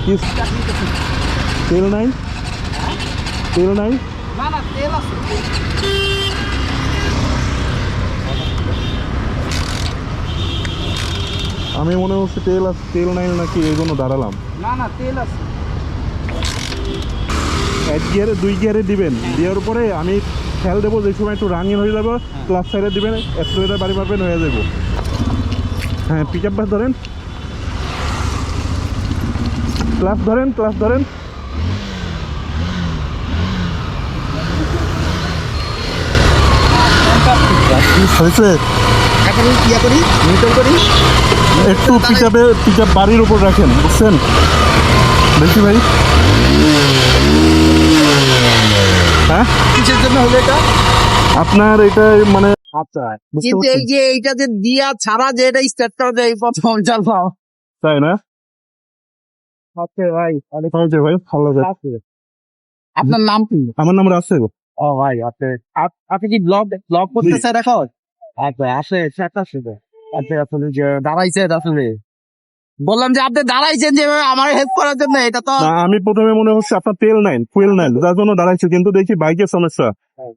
কি তেল নাই? তেল নাই? না না তেল আছে। আমি মনে হচ্ছে তেল আছে, তেল নাই নাকি এই জন্য দাঁড়ালাম। না না তেল আছে। 1 গিয়ারে 2 গিয়ারে দিবেন, দেওয়ার পরে আমি খেয়াল দেবো যে সময় একটু রানিং হয়ে যাবে, ক্লাস সাইডে দিবেন, অ্যাক্সেলারেটর বাড়ি মারবেন, হয়ে যাবো। হ্যাঁ, পিক আপ বাস ধরেন, ক্লাস ধরেন, ক্লাস ধরেন। হয়েছে? এখন ইয়া করি, নিউট্রাল করি। একটু পিক আপ বাড়ির উপর রাখেন, বুঝছেন? দেখি ভাই। হ্যাঁ, কিসের জন্য হলো এটা? আপনার এটা মানে আচ্ছা, বুঝতে কিন্তু এই পারছেন? যে এইটা যে দিয়া ছাড়া যে এটা স্টার্ট করা যায় এই প্রথম চালাও। তাই না? ওকে ভাই, অনেক ওকে ভাই, ভালো থাকবেন। আছে। আপনার নাম কি? আমার নাম রাসেল। ও ভাই, আপনি কি ব্লগ করতেছেন এখন? আচ্ছা, আসে সেটা শুধু। আচ্ছা, আসলে যে দাঁড়াইছেন আসলে। বললাম যে আপনি দাঁড়াইছেন যে আমার হেল্প করার জন্য, এটা তো না, আমি প্রথমে মনে হচ্ছে আপনার তেল নাই, ফুয়েল নাই, যার জন্য দাঁড়াইছি, কিন্তু দেখি বাইকের সমস্যা,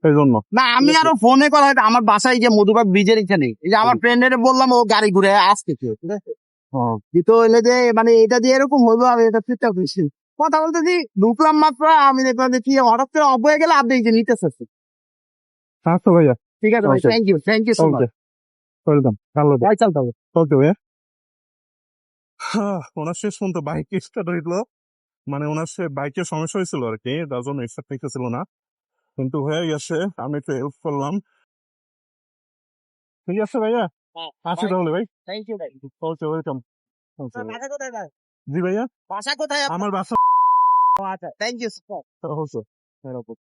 এই জন্য। না। আমি আরো ফোনে করা হয়, আমার বাসায় যে মধুবাগ ব্রিজের এখানে, এই যে আমার ফ্রেন্ডের বললাম, ও গাড়ি ঘুরে আসতে, ঠিক আছে? কিন্তু হইলে যে মানে এটা দিয়ে এরকম হইলো, আমি এটা চিন্তা করছি। কথা বলতেছি, ঢুকলাম মাত্র, আমি দেখলাম যে কি হঠাৎ করে অফ হয়ে গেলে, আপনি এই যে নিতে চাচ্ছেন। আচ্ছা ভাইয়া, ঠিক আছে ভাই, Okay. Thank you so much. Okay, welcome, ভালো ভাই চলতে হবে। ওকে ভাইয়া। ওনার শেষ পর্যন্ত বাইক স্টার্ট হইলো, মানে ওনার সে বাইকের সমস্যা হয়েছিল আর কি, তার জন্য স্টার্ট নিতেছিল না, কিন্তু হয়ে গেছে। আমি একটু হেল্প করলাম। ঠিক আছে ভাইয়া, আসি তাহলে ভাই। থ্যাংক ইউ ভাই। ওকে, ওয়েলকাম। আপনার বাসা কোথায় ভাই? জি ভাইয়া, বাসা কোথায় আপনার? আমার বাসা ও আচ্ছা, থ্যাংক ইউ সো মাচ। হচ্ছে